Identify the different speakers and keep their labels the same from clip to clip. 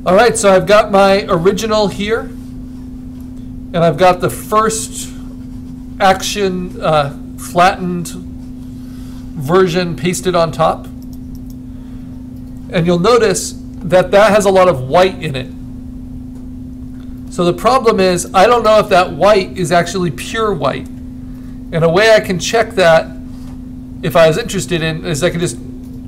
Speaker 1: All right, so I've got my original here, and I've got the first action flattened version pasted on top. And you'll notice that that has a lot of white in it. So the problem is, I don't know if that white is actually pure white. And a way I can check that, if I was interested in, is I can just,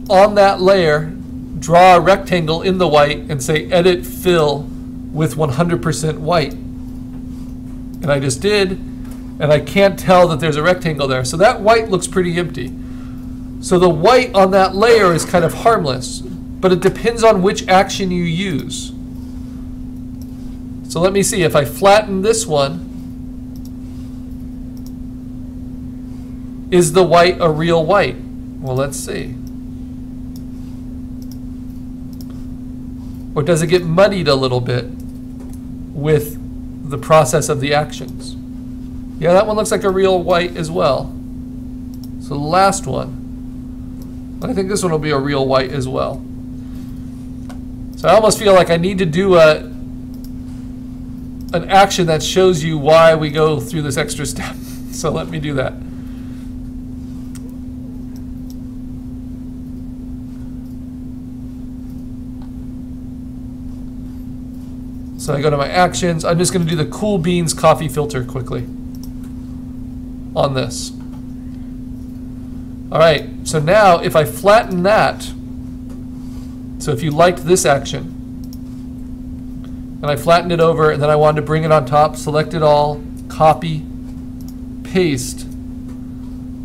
Speaker 1: on that layer, draw a rectangle in the white and say edit fill with 100% white. And I just did, and I can't tell that there's a rectangle there. So that white looks pretty empty. So the white on that layer is kind of harmless, but it depends on which action you use. So let me see, if I flatten this one, is the white a real white? Well, let's see. Or does it get muddied a little bit with the process of the actions? Yeah, that one looks like a real white as well. So the last one, I think this one will be a real white as well. So I almost feel like I need to do an action that shows you why we go through this extra step. So let me do that. So I go to my actions. I'm just going to do the Cool Beans coffee filter quickly on this. All right, so now if I flatten that, so if you liked this action, and I flattened it over, and then I wanted to bring it on top, select it all, copy, paste.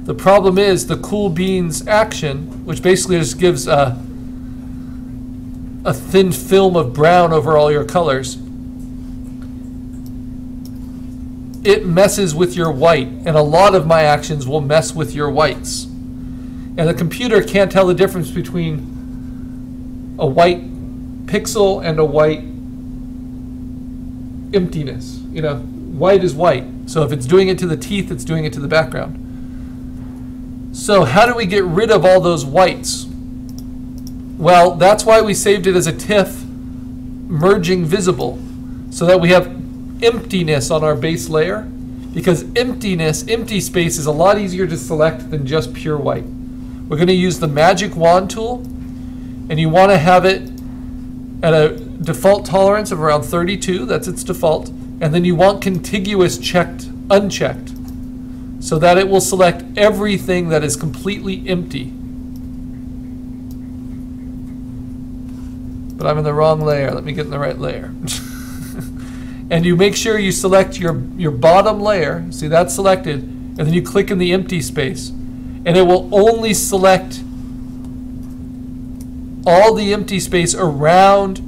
Speaker 1: The problem is the Cool Beans action, which basically just gives a thin film of brown over all your colors. It messes with your white, and a lot of my actions will mess with your whites. And the computer can't tell the difference between a white pixel and a white emptiness. You know, white is white. So if it's doing it to the teeth, it's doing it to the background. So how do we get rid of all those whites? Well, that's why we saved it as a TIFF merging visible, so that we have emptiness on our base layer, because empty space is a lot easier to select than just pure white. We're going to use the magic wand tool, and you want to have it at a default tolerance of around 32, that's its default, and then you want contiguous unchecked, so that it will select everything that is completely empty. But I'm in the wrong layer. Let me get in the right layer. And you make sure you select your bottom layer. See, that's selected. And then you click in the empty space. And it will only select all the empty space around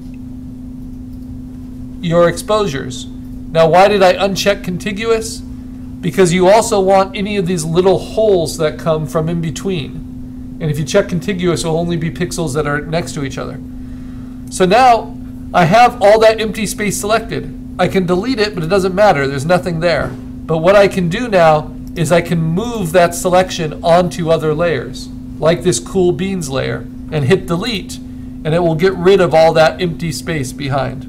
Speaker 1: your exposures. Now, why did I uncheck contiguous? Because you also want any of these little holes that come from in between. And if you check contiguous, it will only be pixels that are next to each other. So now I have all that empty space selected. I can delete it, but it doesn't matter. There's nothing there. But what I can do now is I can move that selection onto other layers, like this Cool Beans layer, and hit delete, and it will get rid of all that empty space behind.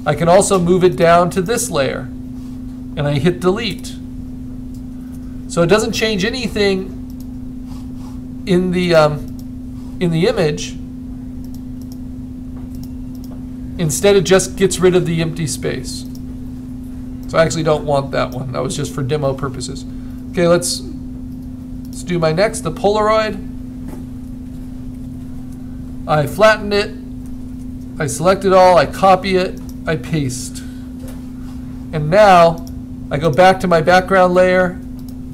Speaker 1: I can also move it down to this layer, and I hit delete. So it doesn't change anything in the image. Instead, it just gets rid of the empty space. So I actually don't want that one. That was just for demo purposes. Okay, let's do my next, the Polaroid. I flattened it. I select it all. I copy it. I paste. And now I go back to my background layer.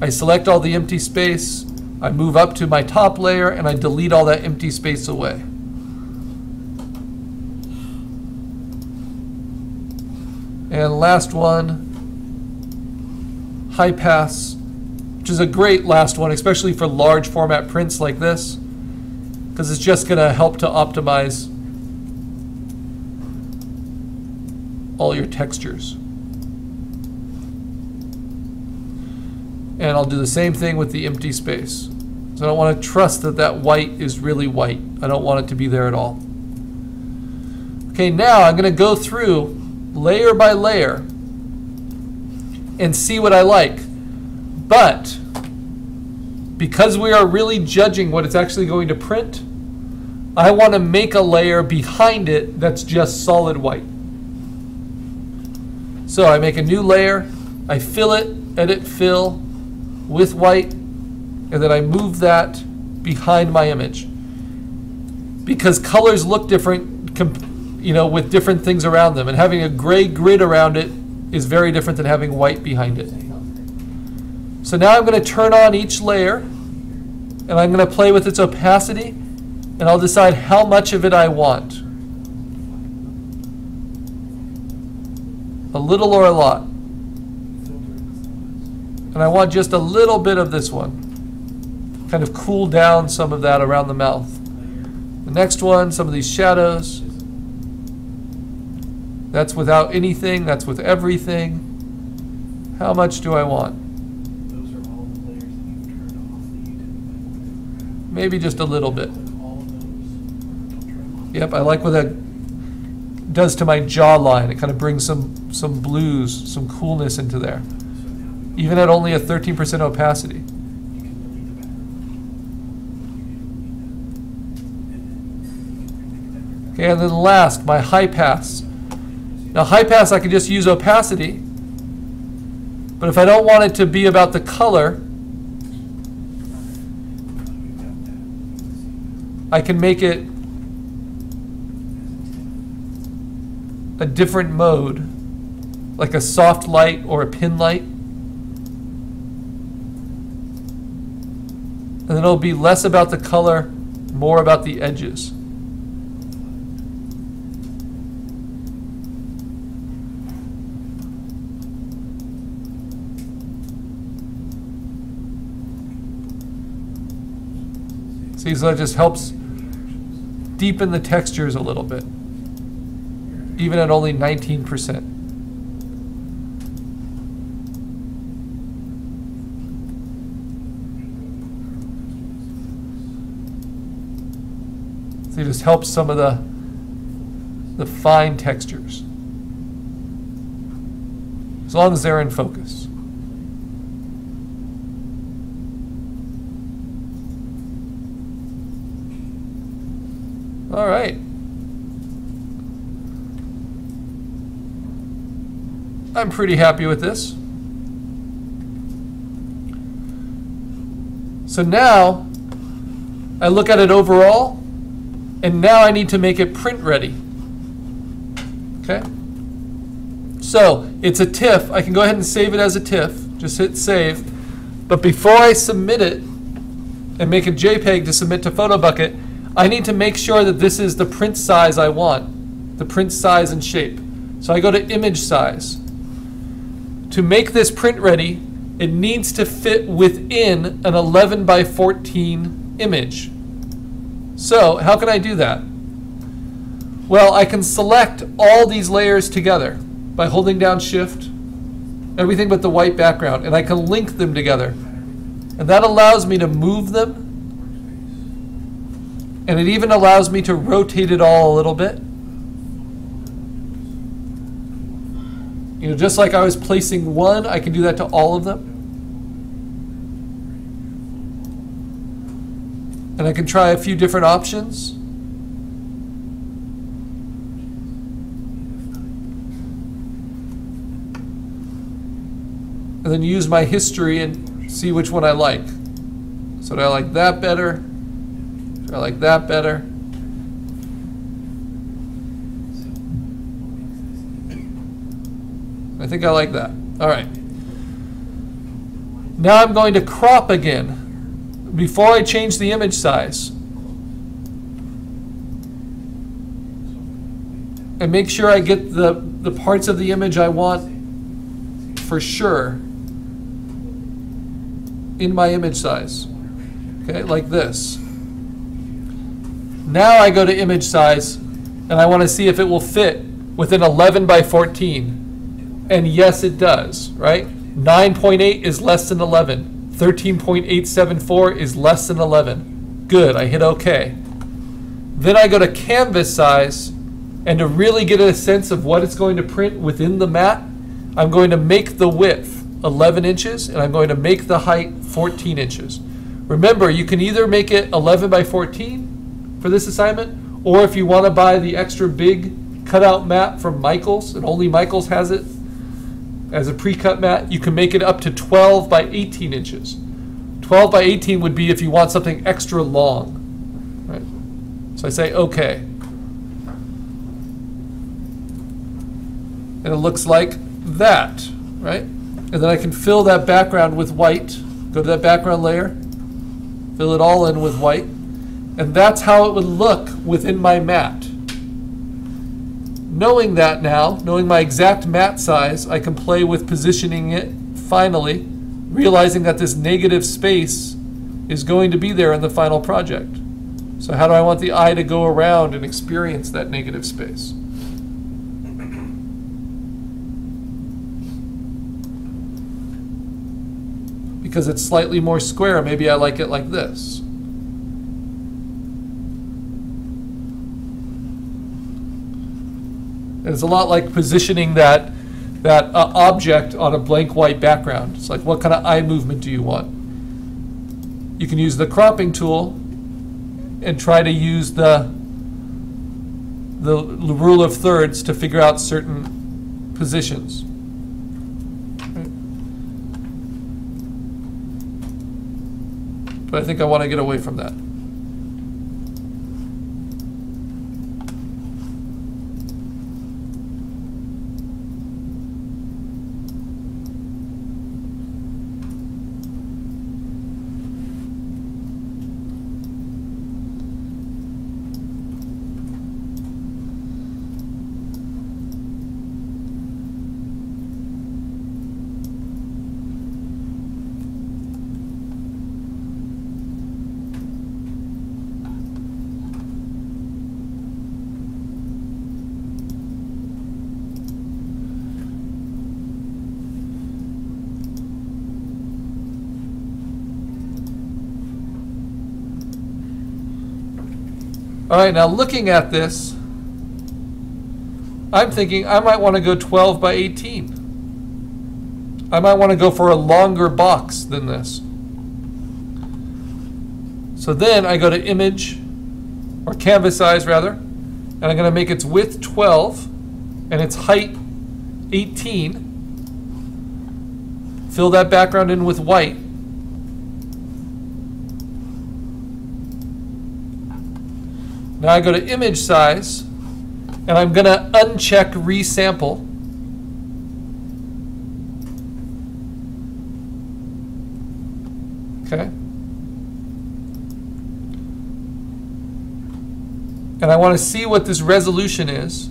Speaker 1: I select all the empty space. I move up to my top layer, and I delete all that empty space away. And last one, high pass, which is a great last one, especially for large format prints like this, because it's just going to help to optimize all your textures. And I'll do the same thing with the empty space. So I don't want to trust that that white is really white. I don't want it to be there at all. Okay, now I'm going to go through layer by layer and see what I like. But because we are really judging what it's actually going to print, I want to make a layer behind it that's just solid white. So I make a new layer, I fill it, edit fill with white, and then I move that behind my image. Because colors look different, with different things around them, and having a gray grid around it is very different than having white behind it. So now I'm going to turn on each layer, and I'm going to play with its opacity, and I'll decide how much of it I want. A little or a lot. And I want just a little bit of this one. Kind of cool down some of that around the mouth. The next one, some of these shadows. That's without anything, that's with everything. How much do I want?
Speaker 2: Those are all the layers that you've turned off that you didn't.
Speaker 1: Maybe just a little bit.
Speaker 2: All of those.
Speaker 1: Yep, I like what that does to my jawline. It kind of brings some blues, some coolness into there. Even at only a 13% opacity. Okay, and then last, my high pass. Now high pass I can just use opacity, but if I don't want it to be about the color, I can make it a different mode, like a soft light or a pin light. And then it'll be less about the color, more about the edges. See, so that just helps deepen the textures a little bit, even at only 19%. So it just helps some of the fine textures, as long as they're in focus. All right. I'm pretty happy with this. So now I look at it overall, and now I need to make it print ready. Okay? So it's a TIFF. I can go ahead and save it as a TIFF. Just hit save. But before I submit it and make a JPEG to submit to PhotoBucket, I need to make sure that this is the print size I want, the print size and shape. So I go to image size. To make this print ready, it needs to fit within an 11 by 14 image. So how can I do that? Well, I can select all these layers together by holding down Shift, everything but the white background, and I can link them together. And that allows me to move them. And it even allows me to rotate it all a little bit. You know, just like I was placing one, I can do that to all of them. And I can try a few different options. And then use my history and see which one I like. So do I like that better? I like that better. I think I like that. All right. Now I'm going to crop again before I change the image size. And make sure I get the parts of the image I want for sure in my image size. Okay, like this. Now I go to image size, and I want to see if it will fit within 11 by 14. And yes, it does, right? 9.8 is less than 11. 13.874 is less than 11. Good, I hit OK. Then I go to canvas size, And to really get a sense of what it's going to print within the mat, I'm going to make the width 11 inches and I'm going to make the height 14 inches. Remember, you can either make it 11 by 14 for this assignment, or if you want to buy the extra big cutout mat from Michaels, and only Michaels has it as a pre-cut mat, you can make it up to 12 by 18 inches. 12 by 18 would be if you want something extra long. Right? So I say okay. And it looks like that, right? And then I can fill that background with white. Go to that background layer, fill it all in with white. And that's how it would look within my mat. Knowing that now, knowing my exact mat size, I can play with positioning it finally, realizing that this negative space is going to be there in the final project. So how do I want the eye to go around and experience that negative space? Because it's slightly more square, maybe I like it like this. And it's a lot like positioning that object on a blank white background. It's like, what kind of eye movement do you want? You can use the cropping tool and try to use the rule of thirds to figure out certain positions. But I think I want to get away from that. All right, now looking at this, I'm thinking I might want to go 12 by 18. I might want to go for a longer box than this. So then I go to image, or canvas size rather, and I'm going to make its width 12 and its height 18. Fill that background in with white. Now I go to image size, and I'm going to uncheck resample. Okay. And I want to see what this resolution is.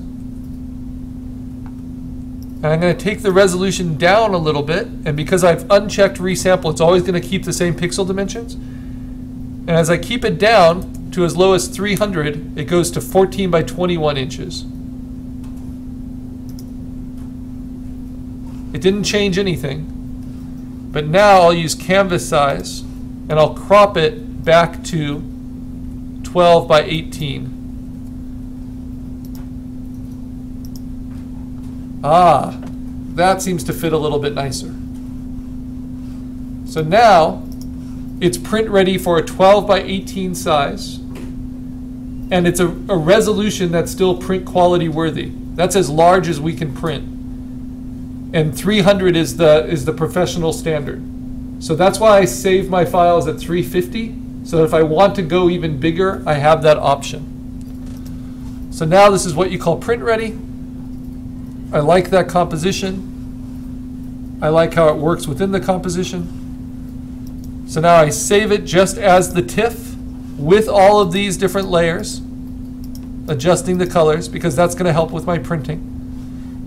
Speaker 1: And I'm going to take the resolution down a little bit, and because I've unchecked resample, it's always going to keep the same pixel dimensions. And as I keep it down to as low as 300, it goes to 14 by 21 inches. It didn't change anything, but now I'll use canvas size and I'll crop it back to 12 by 18. Ah, that seems to fit a little bit nicer. So now it's print ready for a 12 by 18 size, and it's a resolution that's still print quality worthy. That's as large as we can print. And 300 is the professional standard. So that's why I save my files at 350, so that if I want to go even bigger, I have that option. So now this is what you call print ready. I like that composition. I like how it works within the composition. So now I save it just as the TIFF with all of these different layers, adjusting the colors, because that's going to help with my printing.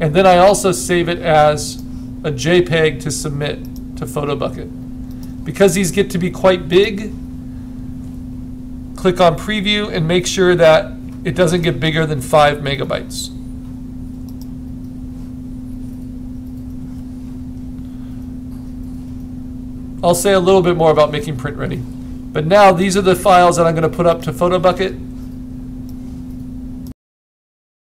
Speaker 1: And then I also save it as a JPEG to submit to PhotoBucket. Because these get to be quite big, click on preview and make sure that it doesn't get bigger than 5 megabytes. I'll say a little bit more about making print ready. But now these are the files that I'm going to put up to PhotoBucket.